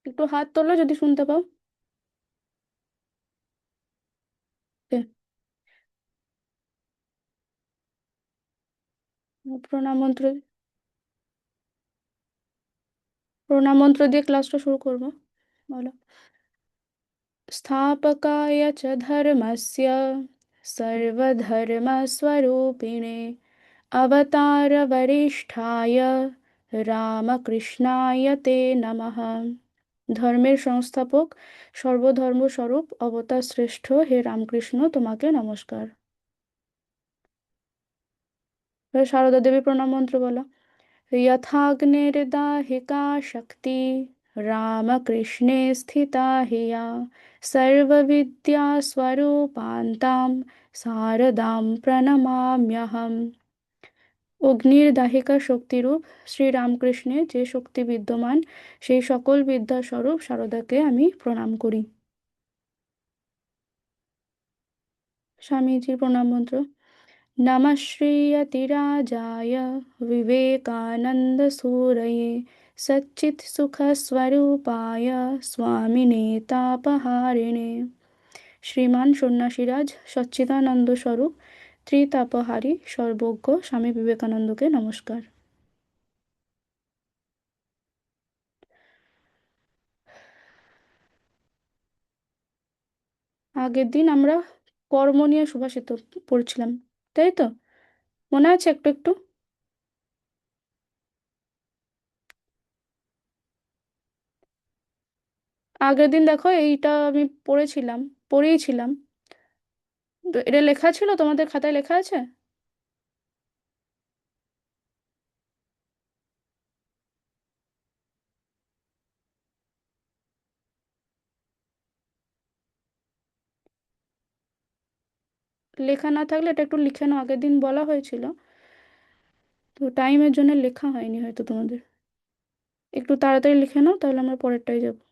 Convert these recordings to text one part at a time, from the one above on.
একটু হাত তোলো যদি শুনতে পাও। এ, প্রণাম মন্ত্র। প্রণাম মন্ত্র দিয়ে ক্লাসটা শুরু করবো। বলো। स्थापकाय च धर्मस्य सर्वधर्मस्वरूपिणे अवतारवरिष्ठाय রামকৃষ্ণায় তে নমঃ। ধর্মের সংস্থাপক, সর্বধর্মস্বরূপ অবতার শ্রেষ্ঠ হে রামকৃষ্ণ, তোমাকে নমস্কার। এবার সারদা দেবী প্রণাম মন্ত্র বলো। यथाग्निर्दाहिका शक्ति रामकृष्णे स्थिता हिया सर्वविद्यास्वरूपान्तां शारदां प्रणमाम्यहम्। অগ্নির দাহিকা শক্তিরূপ শ্রী রামকৃষ্ণে যে শক্তি বিদ্যমান, সেই সকল বিদ্যাস্বরূপ শারদাকে আমি প্রণাম করি। স্বামীজির প্রণাম মন্ত্র। नमः श्रीयतिराजाय विवेकानन्दसूरये सच्चित्सुखस्वरूपाय स्वामिने तापहारिणे। শ্রীমান সন্ন্যাসীরাজ সচ্চিদানন্দ স্বরূপ ত্রিতাপহারী সর্বজ্ঞ স্বামী বিবেকানন্দকে নমস্কার। আগের দিন আমরা কর্ম নিয়ে সুভাষিত পড়ছিলাম, তাই তো? মনে আছে একটু একটু? আগের দিন দেখো, এইটা আমি পড়েছিলাম, পড়েইছিলাম। তো এটা লেখা ছিল, তোমাদের খাতায় লেখা আছে? লেখা না থাকলে এটা একটু লিখে নাও, আগের দিন বলা হয়েছিল, তো টাইমের জন্য লেখা হয়নি হয়তো তোমাদের। একটু তাড়াতাড়ি লিখে নাও, তাহলে আমরা পরেরটাই যাব।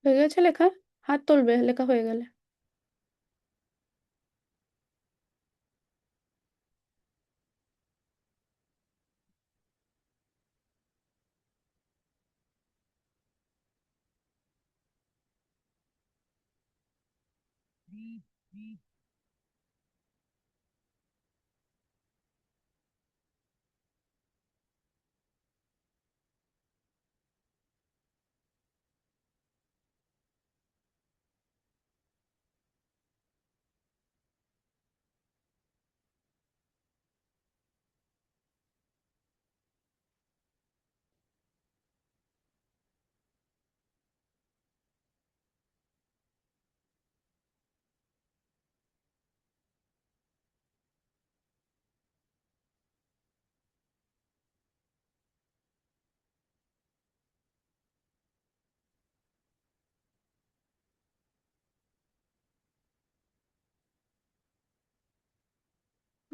হয়ে গেছে লেখা? হাত তুলবে লেখা হয়ে গেলে।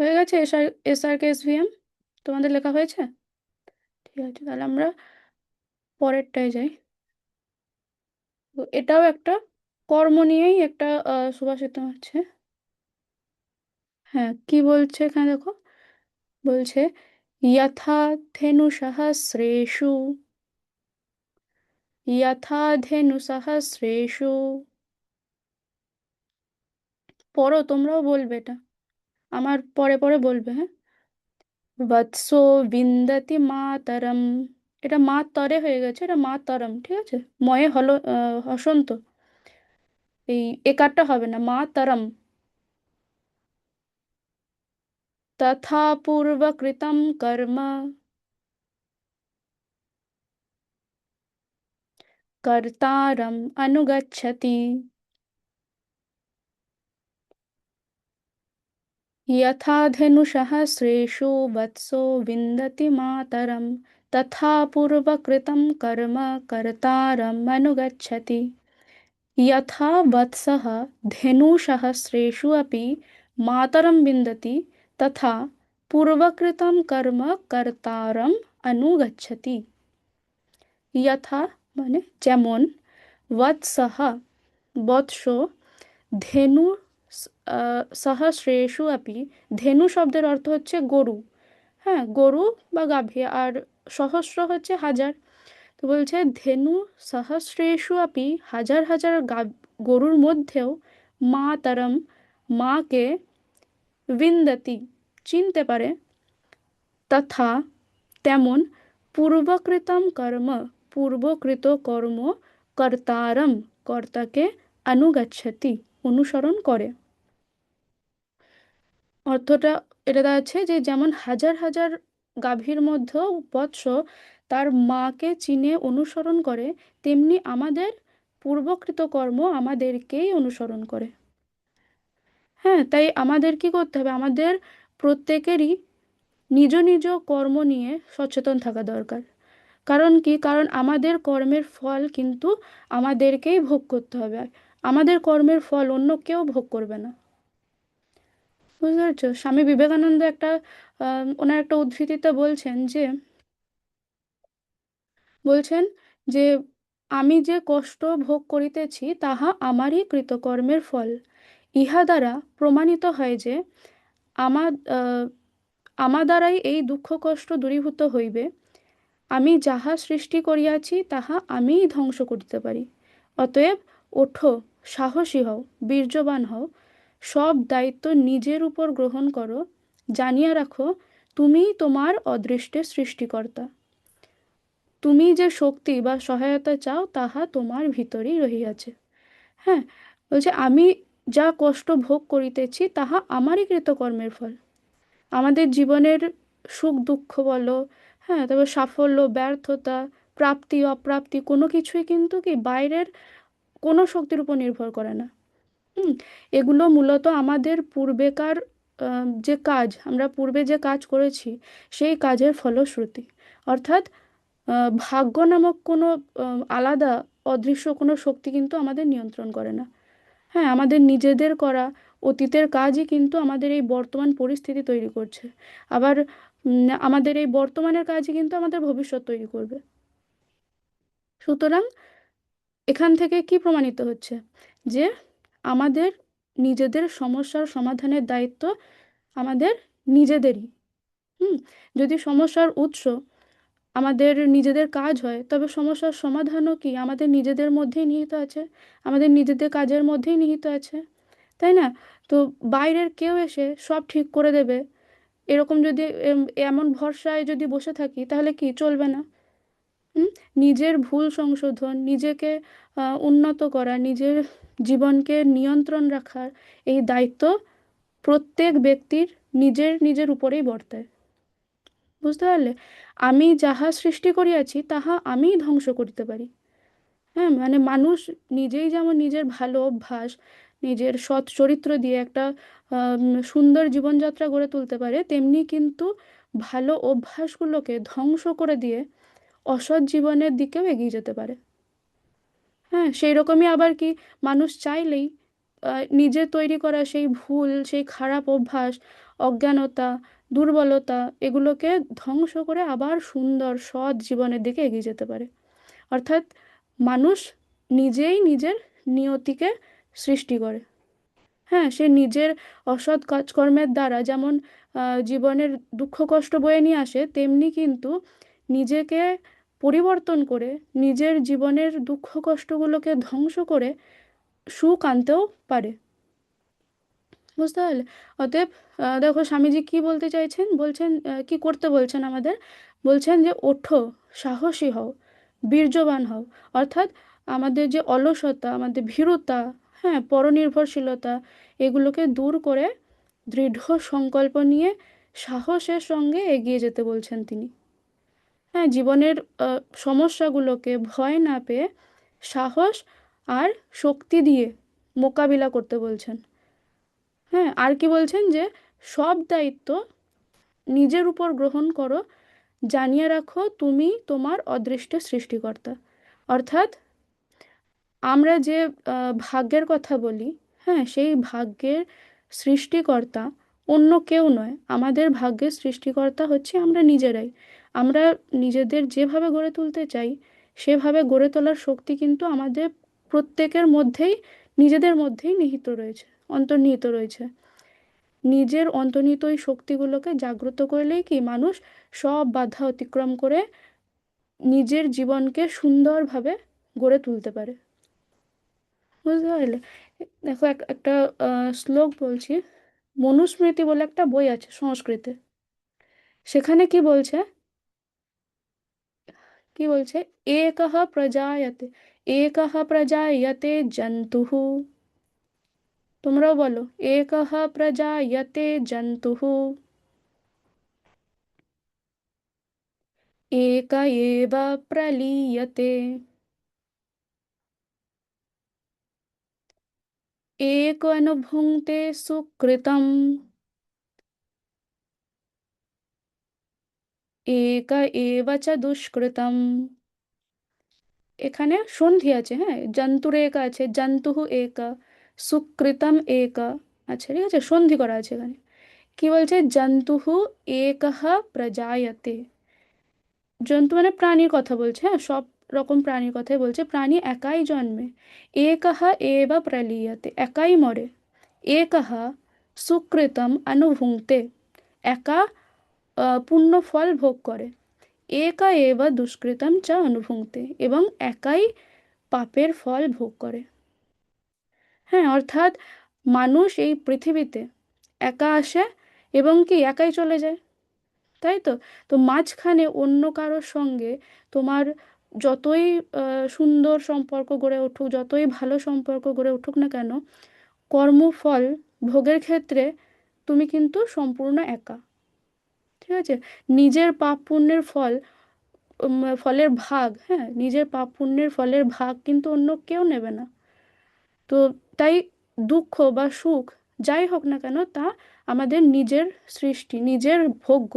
হয়ে গেছে SRK SVM, তোমাদের লেখা হয়েছে? ঠিক আছে, তাহলে আমরা পরেরটায় যাই। তো এটাও একটা কর্ম নিয়েই একটা সুভাষিত আছে। হ্যাঁ, কি বলছে এখানে দেখো, বলছে যথা ধেনু সহস্রেষু, যথা ধেনু সহস্রেষু। পড়ো, তোমরাও বলবে এটা, আমার পরে পরে বলবে, হ্যাঁ। বৎসো বিন্দতি মাতরম, এটা মা তরে হয়ে গেছে, এটা মা তরম, ঠিক আছে। ময়ে হলো হসন্ত, এই একারটা হবে না, মা তরম। তথা পূর্বকৃতম কর্ম कर्तारम् अनुगच्छति। यथा धनुषहस्रेषु वत्सो विन्दति मातरं, तथा पूर्वकृतं कर्म कर्तारम् अनुगच्छति। यथा वत्सः धेनुसहस्रेषु अपि मातरं विन्दति, तथा पूर्वकृतं कर्म कर्तारम् अनुगच्छति। यथा মানে যেমন, বৎসহ বৎস, ধেনু সহস্রেষু আপি, ধেনু শব্দের অর্থ হচ্ছে গরু, হ্যাঁ গরু বা গাভী, আর সহস্র হচ্ছে হাজার। তো বলছে ধেনু সহস্রেষু আপি, হাজার হাজার গরুর মধ্যেও মা তারম, মাকে, বিন্দতি চিনতে পারে, তথা তেমন, পূর্বকৃতম কর্ম পূর্বকৃত কর্ম কর্তারম কর্তাকে অনুগচ্ছতি অনুসরণ করে। অর্থটা এটা দাঁড়াচ্ছে যে যেমন হাজার হাজার গাভীর মধ্যেও বৎস তার মাকে চিনে অনুসরণ করে, তেমনি আমাদের পূর্বকৃত কর্ম আমাদেরকেই অনুসরণ করে। হ্যাঁ, তাই আমাদের কি করতে হবে, আমাদের প্রত্যেকেরই নিজ নিজ কর্ম নিয়ে সচেতন থাকা দরকার। কারণ কি, কারণ আমাদের কর্মের ফল কিন্তু আমাদেরকেই ভোগ করতে হবে, আমাদের কর্মের ফল অন্য কেউ ভোগ করবে না। বুঝতে পারছো, স্বামী বিবেকানন্দ একটা ওনার একটা উদ্ধৃতিতে বলছেন যে, বলছেন যে আমি যে কষ্ট ভোগ করিতেছি তাহা আমারই কৃতকর্মের ফল। ইহা দ্বারা প্রমাণিত হয় যে আমার আমার দ্বারাই এই দুঃখ কষ্ট দূরীভূত হইবে। আমি যাহা সৃষ্টি করিয়াছি তাহা আমিই ধ্বংস করিতে পারি। অতএব ওঠো, সাহসী হও, বীর্যবান হও, সব দায়িত্ব নিজের উপর গ্রহণ করো, জানিয়া রাখো তুমিই তোমার অদৃষ্টের সৃষ্টিকর্তা। তুমি যে শক্তি বা সহায়তা চাও তাহা তোমার ভিতরেই রহিয়াছে। হ্যাঁ, বলছে আমি যা কষ্ট ভোগ করিতেছি তাহা আমারই কৃতকর্মের ফল। আমাদের জীবনের সুখ দুঃখ বলো, হ্যাঁ তারপর সাফল্য ব্যর্থতা, প্রাপ্তি অপ্রাপ্তি, কোনো কিছুই কিন্তু কি বাইরের কোনো শক্তির উপর নির্ভর করে না। হুম, এগুলো মূলত আমাদের পূর্বেকার যে কাজ, আমরা পূর্বে যে কাজ করেছি সেই কাজের ফলশ্রুতি। অর্থাৎ ভাগ্য নামক কোনো আলাদা অদৃশ্য কোনো শক্তি কিন্তু আমাদের নিয়ন্ত্রণ করে না। হ্যাঁ, আমাদের নিজেদের করা অতীতের কাজই কিন্তু আমাদের এই বর্তমান পরিস্থিতি তৈরি করছে। আবার আমাদের এই বর্তমানের কাজই কিন্তু আমাদের ভবিষ্যৎ তৈরি করবে। সুতরাং এখান থেকে কি প্রমাণিত হচ্ছে, যে আমাদের নিজেদের সমস্যার সমাধানের দায়িত্ব আমাদের নিজেদেরই। হুম, যদি সমস্যার উৎস আমাদের নিজেদের কাজ হয়, তবে সমস্যার সমাধানও কি আমাদের নিজেদের মধ্যেই নিহিত আছে, আমাদের নিজেদের কাজের মধ্যেই নিহিত আছে, তাই না? তো বাইরের কেউ এসে সব ঠিক করে দেবে, এরকম যদি এমন ভরসায় যদি বসে থাকি তাহলে কি চলবে না। হুম, নিজের ভুল সংশোধন, নিজেকে উন্নত করা, নিজের জীবনকে নিয়ন্ত্রণ রাখার এই দায়িত্ব প্রত্যেক ব্যক্তির নিজের নিজের উপরেই বর্তায়। বুঝতে পারলে, আমি যাহা সৃষ্টি করিয়াছি তাহা আমিই ধ্বংস করিতে পারি। হ্যাঁ, মানে মানুষ নিজেই যেমন নিজের ভালো অভ্যাস, নিজের সৎ চরিত্র দিয়ে একটা সুন্দর জীবনযাত্রা গড়ে তুলতে পারে, তেমনি কিন্তু ভালো অভ্যাসগুলোকে ধ্বংস করে দিয়ে অসৎ জীবনের দিকেও এগিয়ে যেতে পারে। হ্যাঁ, সেই রকমই আবার কি, মানুষ চাইলেই নিজে তৈরি করা সেই ভুল, সেই খারাপ অভ্যাস অজ্ঞানতা, দুর্বলতা এগুলোকে ধ্বংস করে আবার সুন্দর সৎ জীবনের দিকে এগিয়ে যেতে পারে। অর্থাৎ মানুষ নিজেই নিজের নিয়তিকে সৃষ্টি করে। হ্যাঁ, সে নিজের অসৎ কাজকর্মের দ্বারা যেমন জীবনের দুঃখ কষ্ট বয়ে নিয়ে আসে, তেমনি কিন্তু নিজেকে পরিবর্তন করে নিজের জীবনের দুঃখ কষ্টগুলোকে ধ্বংস করে সুখ আনতেও পারে। বুঝতে পারলে? অতএব দেখো স্বামীজি কি বলতে চাইছেন, বলছেন কি করতে বলছেন আমাদের, বলছেন যে ওঠো, সাহসী হও, বীর্যবান হও। অর্থাৎ আমাদের যে অলসতা, আমাদের ভীরুতা, হ্যাঁ, পরনির্ভরশীলতা, এগুলোকে দূর করে দৃঢ় সংকল্প নিয়ে সাহসের সঙ্গে এগিয়ে যেতে বলছেন তিনি। হ্যাঁ, জীবনের সমস্যাগুলোকে ভয় না পেয়ে সাহস আর শক্তি দিয়ে মোকাবিলা করতে বলছেন। হ্যাঁ, আর কি বলছেন যে সব দায়িত্ব নিজের উপর গ্রহণ করো, জানিয়ে রাখো তুমি তোমার অদৃষ্টের সৃষ্টিকর্তা। অর্থাৎ আমরা যে ভাগ্যের কথা বলি, হ্যাঁ, সেই ভাগ্যের সৃষ্টিকর্তা অন্য কেউ নয়, আমাদের ভাগ্যের সৃষ্টিকর্তা হচ্ছে আমরা নিজেরাই। আমরা নিজেদের যেভাবে গড়ে তুলতে চাই সেভাবে গড়ে তোলার শক্তি কিন্তু আমাদের প্রত্যেকের মধ্যেই, নিজেদের মধ্যেই নিহিত রয়েছে, অন্তর্নিহিত রয়েছে। নিজের অন্তর্নিহিত ওই শক্তিগুলোকে জাগ্রত করলেই কি মানুষ সব বাধা অতিক্রম করে নিজের জীবনকে সুন্দরভাবে গড়ে তুলতে পারে। বুঝতে পারলে? দেখো একটা শ্লোক বলছি। মনুস্মৃতি বলে একটা বই আছে সংস্কৃতে। সেখানে কি বলছে, কি বলছে, একঃ প্রজায়তে, একঃ প্রজায়তে জন্তুঃ। তোমরাও বলো, একঃ প্রজায়তে জন্তুঃ, एक एव प्रलीयते, एक अनुभुङ्क्ते सुकृतम्, एक एव च দুষ্কৃতম। এখানে সন্ধি আছে, হ্যাঁ, জন্তুর এক আছে, জন্তুঃ এক, সুকৃতম এক আছে, ঠিক আছে, সন্ধি করা আছে এখানে। কি বলছে, জন্তুঃ একঃ প্রজায়তে। জন্তু মানে প্রাণীর কথা বলছে, হ্যাঁ, সব রকম প্রাণীর কথাই বলছে। প্রাণী একাই জন্মে, একঃ এব প্রলীয়তে, একাই মরে, একঃ সুকৃতম অনুভুঙ্ক্তে, একা পুণ্য ফল ভোগ করে, একা এব দুষ্কৃতম চ অনুভুঙ্ক্তে, এবং একাই পাপের ফল ভোগ করে। হ্যাঁ, অর্থাৎ মানুষ এই পৃথিবীতে একা আসে এবং কি একাই চলে যায়, তাই তো। তো মাঝখানে অন্য কারোর সঙ্গে তোমার যতই সুন্দর সম্পর্ক গড়ে উঠুক, যতই ভালো সম্পর্ক গড়ে উঠুক না কেন, কর্মফল ভোগের ক্ষেত্রে তুমি কিন্তু সম্পূর্ণ একা। ঠিক আছে, নিজের পাপ পুণ্যের ফল, ফলের ভাগ, হ্যাঁ, নিজের পাপ পুণ্যের ফলের ভাগ কিন্তু অন্য কেউ নেবে না। তো তাই দুঃখ বা সুখ যাই হোক না কেন, তা আমাদের নিজের সৃষ্টি, নিজের ভোগ্য।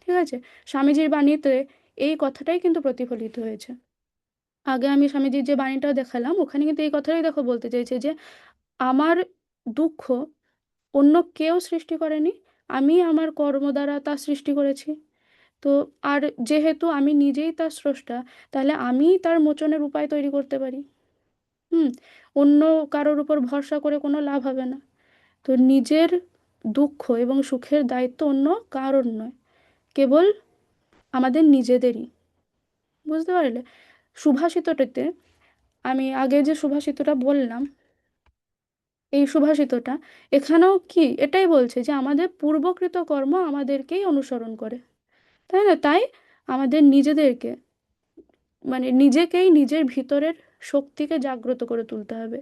ঠিক আছে, স্বামীজির বাণীতে এই কথাটাই কিন্তু প্রতিফলিত হয়েছে। আগে আমি স্বামীজির যে বাণীটা দেখালাম ওখানে কিন্তু এই কথাটাই দেখো বলতে চাইছে যে আমার দুঃখ অন্য কেউ সৃষ্টি করেনি, আমি আমার কর্ম দ্বারা তা সৃষ্টি করেছি। তো আর যেহেতু আমি নিজেই তার স্রষ্টা, তাহলে আমিই তার মোচনের উপায় তৈরি করতে পারি। হুম, অন্য কারোর উপর ভরসা করে কোনো লাভ হবে না। তো নিজের দুঃখ এবং সুখের দায়িত্ব অন্য কারোর নয়, কেবল আমাদের নিজেদেরই। বুঝতে পারলে? সুভাষিতটাতে, আমি আগে যে সুভাষিতটা বললাম, এই সুভাষিতটা এখানেও কি এটাই বলছে যে আমাদের পূর্বকৃত কর্ম আমাদেরকেই অনুসরণ করে, তাই না? তাই আমাদের নিজেদেরকে, মানে নিজেকেই নিজের ভিতরের শক্তিকে জাগ্রত করে তুলতে হবে,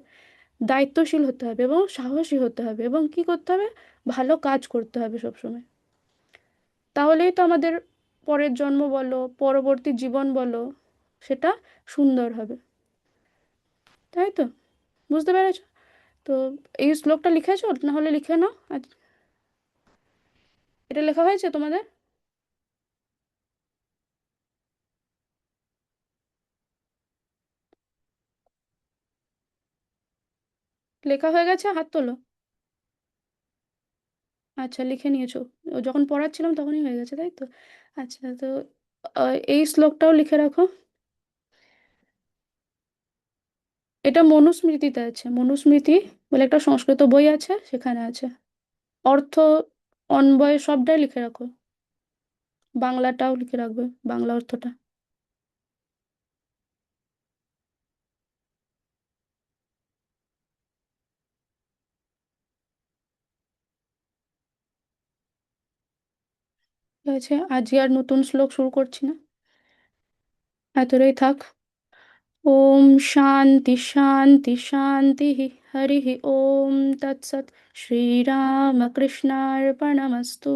দায়িত্বশীল হতে হবে এবং সাহসী হতে হবে, এবং কি করতে হবে, ভালো কাজ করতে হবে সবসময়। তাহলেই তো আমাদের পরের জন্ম বলো, পরবর্তী জীবন বলো, সেটা সুন্দর হবে। তাই তো? বুঝতে পেরেছো? তো এই শ্লোকটা লিখেছো, না হলে লিখে নাও আজ। এটা লেখা হয়েছে তোমাদের? লেখা হয়ে গেছে, হাত তোলো। আচ্ছা, লিখে নিয়েছো? ও যখন পড়াচ্ছিলাম তখনই হয়ে গেছে, তাই তো? আচ্ছা, তো এই শ্লোকটাও লিখে রাখো। এটা মনুস্মৃতিতে আছে, মনুস্মৃতি বলে একটা সংস্কৃত বই আছে, সেখানে আছে। অর্থ, অন্বয় সবটাই লিখে রাখো। বাংলাটাও লিখে রাখবে, বাংলা অর্থটা। ঠিক আছে, আজকে আর নতুন শ্লোক শুরু করছি না, এতটাই থাক। ওম শান্তি শান্তি শান্তি। হরি ওম তৎসৎ। শ্রীরামকৃষ্ণার্পণমস্তু।